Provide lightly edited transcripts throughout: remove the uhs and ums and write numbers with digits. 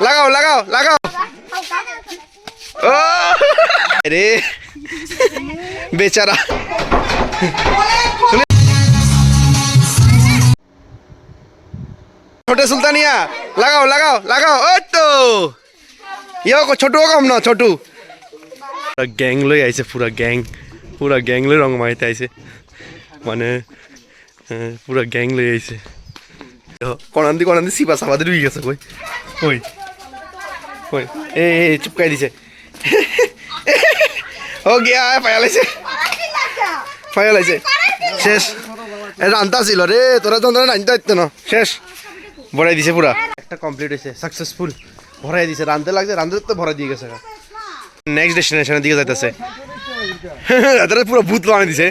লাগাও লাগাও লাগাও ও রে বেচারা ছোট সুলতানিয়া লাগাও লাগাও লাগাও ওই তো ইয়ো ছোটু কম না ছোটু গ্যাং লই আইছে পুরা গ্যাং লই রং মাইতে আইছে মানে পুরা গ্যাং লই আইছে কোনান্দি সিপা সাবাদের উই গেছে কই কই কই এ চিপকাই দিছে ও গিয়া ফায়ালাইছে শেষ এটা আনতা ছিল রে তোরা যন্ত্রণা আনতে হইতো না শেষ ভরাই দিছে পুরা একটা কমপ্লিট হয়েছে সাকসেসফুল ভরাই দিছে রানতে লাগছে রানতে তো ভরাই দিয়ে গেছে নেক্সট ডেস্টিনেশনের দিকে যাইতেছে এদের পুরো ভূত বানিয়ে দিছে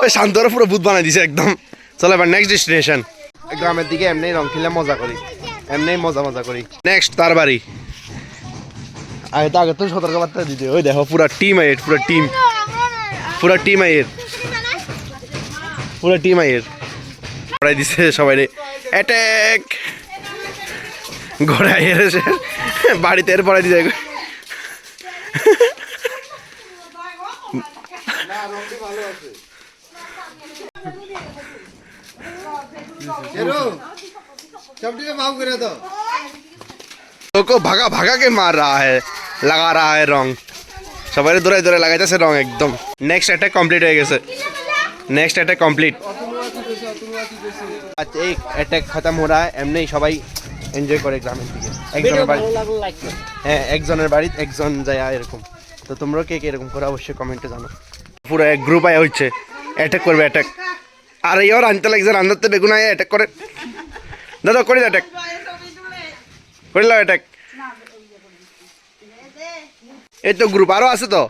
ওই শান্তরা পুরো ভূত বানিয়ে দিছে একদম চলো এবার নেক্সট ডেস্টিনেশন গ্রামের দিকে এমনি রং খেলে মজা করি এমনি মজা করি নেক্সট তার বাড়ি আগে তো সতর্কবার্তা দিতে ওই দেখো পুরা টিম আইয়ের পুরা টিম আইয়ের ভরাই দিছে সবাই অ্যাটাক ঘোড়ায় এসে বাড়িতে এর পড়াই দিছে को भागा भागा के मार रहा है लगा रहा है रंग সবাই দৌড়াই দৌড়াই লাগাইতেছে রং একদম নেক্সট অ্যাটাক কমপ্লিট হয়ে গেছে नेक्स्ट अटैक कमप्लीट अच्छा एक अटैक खत्म हो रहा है एमने সবাই এনজয় করে গ্রামের দিকে একজনের বাড়ি হ্যাঁ একজনের বাড়ি একজন যায় এরকম তো তোমরা কে কে এরকম করে অবশ্যই কমেন্টে জানাও পুরো এক গ্রুপ আয় হচ্ছে অ্যাটাক করবে অ্যাটাক আর ইয়ার আনতে লাগছে রান্নাতে বেগুন আয় অ্যাটাক করে দাদা করে অ্যাটাক করে লাও অ্যাটাক এই তো গ্রুপ আরো আছে তো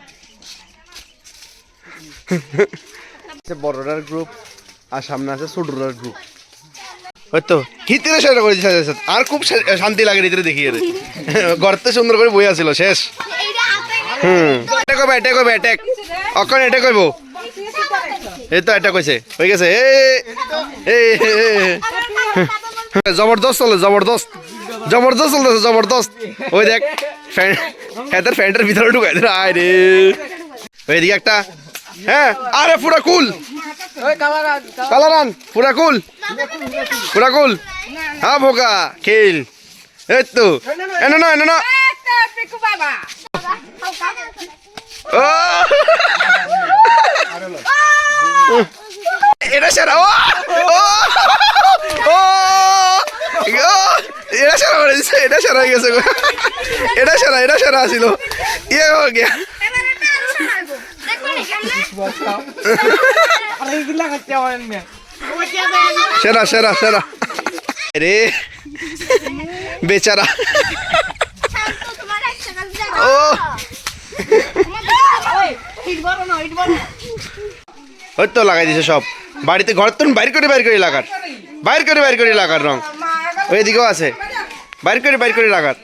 বড়রার গ্রুপ আর সামনে আছে ছোটরার গ্রুপ হয়তো হিতিরে সেটা করে দিছে আর খুব শান্তি লাগে ভিতরে দেখি রে গর্তে সুন্দর করে বই আছিল শেষ অ্যাটাক হবে অ্যাটাক অকন অ্যাটাক হইব এই তো অ্যাটাক হইছে হয়ে গেছে জবরদস্ত চলে জবরদস্ত চলতেছে জবরদস্ত ওই দেখ ফ্যানের ফ্যানটার ভিতরে ঢুকাই দে আয় রে ওইদিকে একটা হ্যাঁ আরে পুরা কুল কালারান পুরা কুল হ্যাঁ ভোকা খেল এই তো এনো না ও এটা সেরা ও এটা সেরা হয়ে গেছে এটা সেরা ছিল ইয়ে হয়ে গিয়া সেরা রে বেচারা ও ওই তো লাগাই দিছে সব বাড়িতে ঘর তো বাইর করে লাগার রং ওই দিকেও আছে বাইর করে লাগার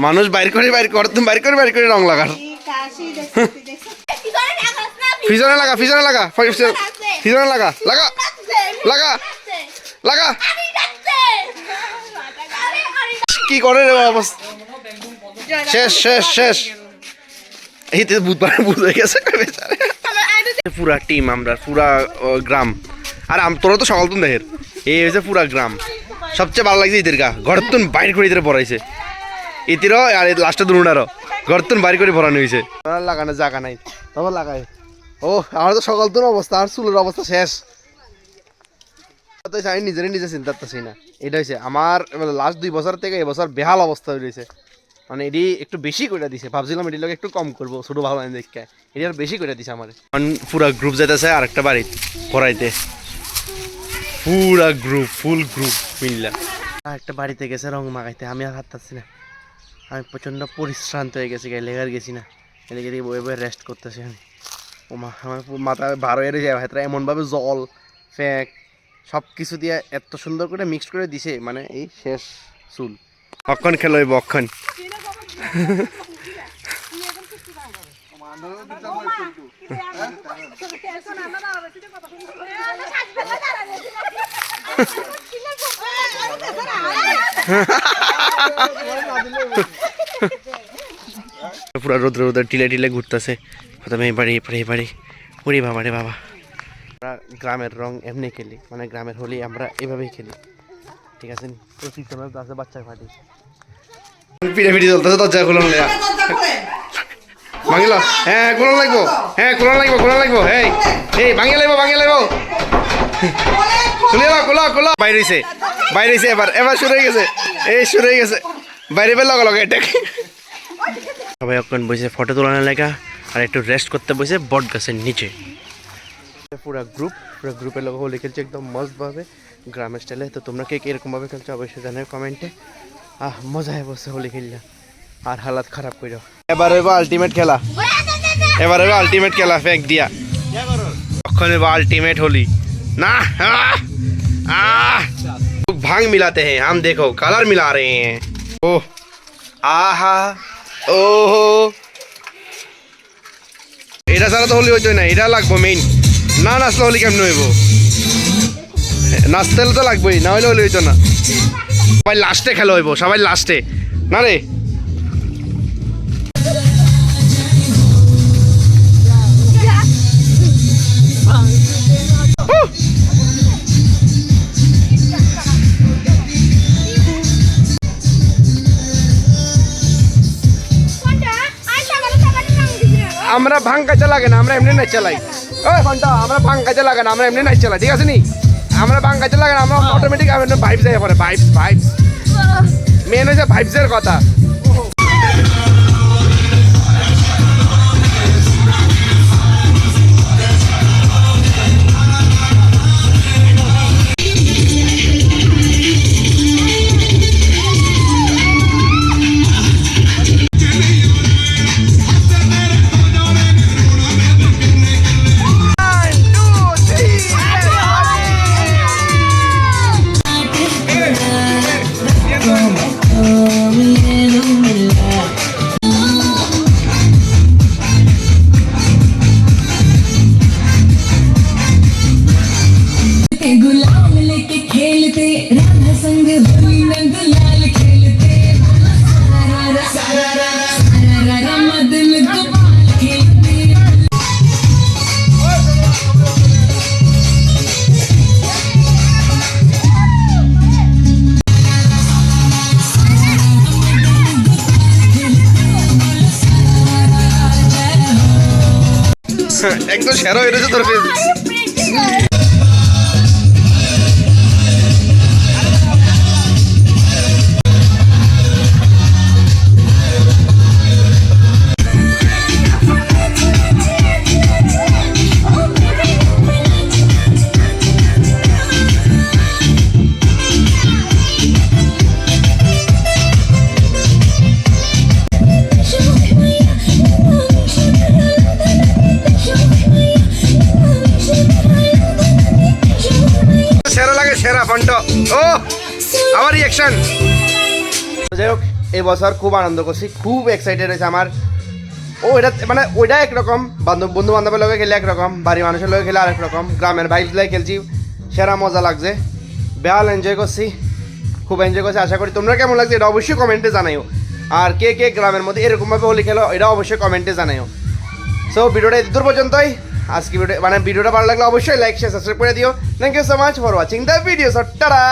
মানুষ বাইর করে রং লাগার ফিজনে লাগা কি করে রে অবস্থা শেষ এই তো বুধ হয়ে গেছে পুরা টিম আমরা পুরা গ্রাম আর তোরা তো সকাল তুন দেখের এই হয়েছে পুরা গ্রাম সবচেয়ে ভালো লাগছে ঈদের গা ঘর তুন বাইর করে ঈদের ভরাইছে ইতিরও আর লাস্টে দুটারও ঘর তুন বাইর করে ভরানো হয়েছে লাগানো জায়গা নাই তখন লাগাই ও আমার তো সকাল তুন অবস্থা আর চুলের অবস্থা শেষ আমি নিজে চিন্তা করতেছি না এটা হয়েছে আমার লাস্ট 2 বছর থেকে এবছর বেহাল অবস্থা হয়েছে মানে এটি একটু বেশি করে দিছে ভাবছিলাম এটি লোক একটু কম করবো ছোটো ভালো দেখে এটি আর বেশি করে দিছে আমার পুরা গ্রুপ যেতেছে আর একটা বাড়ি পড়াইতে পুরা গ্রুপ ফুল গ্রুপ মিললা একটা বাড়িতে গেছে রং মাখাইতে আমি আর হাঁটতেছি না আমি প্রচণ্ড পরিশ্রান্ত হয়ে গেছি লেগার গেছি না এদিকে দিয়ে বয়ে বয়ে রেস্ট করতেছি আমি ও মা আমার মাথা ভার হয়ে যায় হাতটা এমনভাবে জল ফ্যাক সব কিছু দিয়ে এত সুন্দর করে মিক্সড করে দিছে মানে এই শেষ চুল অক্ষণ খেলো অক্ষণ পুরা রোদ্র রোদ্র টিলে টিলে ঘুরতেছে প্রথমে এই বাড়ি এরপরে এই বাড়ি। ওরে বাবা রে বাবা, আমরা গ্রামের রং এমনি খেলি, মানে গ্রামের হোলি আমরা এভাবেই খেলি, ঠিক আছে নি? তো পিছনে আছে বাচ্চার পার্টি, পিঠে পিঠে চলতেছে, দরজা খোলা ভাঙিল। হ্যাঁ খোলা লাগবো, হ্যাঁ খোলা লাগবো, খোলা লাগবো। এই এই ভাঙিয়ে লাগবো, ভাঙিয়ে লাগবো, খুলে খোলা খোলা। বাইরে হয়েছে, বাইরে হয়েছে, এবার এবার শুরু হয়ে গেছে, এই শুরু হয়ে গেছে, বাইরে বের লগা লগা এটা। সবাই এখন বসে ফটো তোলানোর লেখা আর একটু রেস্ট করতে বসে বট গাছের নিচে। পুরা গ্রুপের লোক হোলি খেলছে একদম মস্তভাবে গ্রামের স্টাইলে। তো তোমরা কে এরকমভাবে খেলছো অবশ্যই জানাও কমেন্টে। মজা হয় বসে হোলি খেললে আর হালাত খারাপ করে। এবার হইব আলটিমেট খেলা, এবার হইব আলটিমেট খেলা, ফেক দিয়া তখন হইব আলটিমেট হোলি না। भांग मिलाते हैं हम, देखो कलर मिला रहे हैं। ओह आहा ओहो, এটা ছাড়া তো হোলি হইতো না, এটা লাগবো মেইন। না নাচলে হোলি কেমন হইব? নাচতে তো লাগবেই, না হলে হোলি হইতো না। সবাই লাস্টে খেলা হইব, সবাই লাস্টে না রে। আমরা ভাঙ কাজে লাগে না, আমরা এমনি নাচ চালাই। ওই ঘন্টা আমরা ভাঙ কাজে লাগে না, আমরা এমনি নাচ চালাই, ঠিক আছে নি? আমরা ভাঙ কাজে লাগে না, আমরা অটোমেটিক ভাইব যাই পরে, ভাইবস ভাইবস মেন হচ্ছে ভাইবসের কথা। একদম সেরা হয়ে গেছে তোর ফেস। ও আমার রিঅ্যাকশন। যাই হোক এই বছর খুব আনন্দ করছি, খুব এক্সাইটেড হয়েছে আমার। ও এটা মানে ওইটা একরকম, বন্ধু বান্ধবের লগে খেলে একরকম, বাড়ি মানুষের লগে খেলে আরেক রকম, গ্রামের ভাইবস লাগে খেলছি, সেরা মজা লাগছে, বেহাল এনজয় করছি, খুব এনজয় করছি। আশা করি তোমরা কেমন লাগছে এটা অবশ্যই কমেন্টে জানাইও। আর কে কে গ্রামের মধ্যে এরকমভাবে হোলি খেলো এটা অবশ্যই কমেন্টে জানাইও। সো ভিডিওটা দূর পর্যন্তই। আজকে ভিডিও মানে ভিডিওটা ভালো লাগলে অবশ্যই লাইক শেয়ার সাবস্ক্রাইব করে দিও। Thank you so much for watching the video. Tata.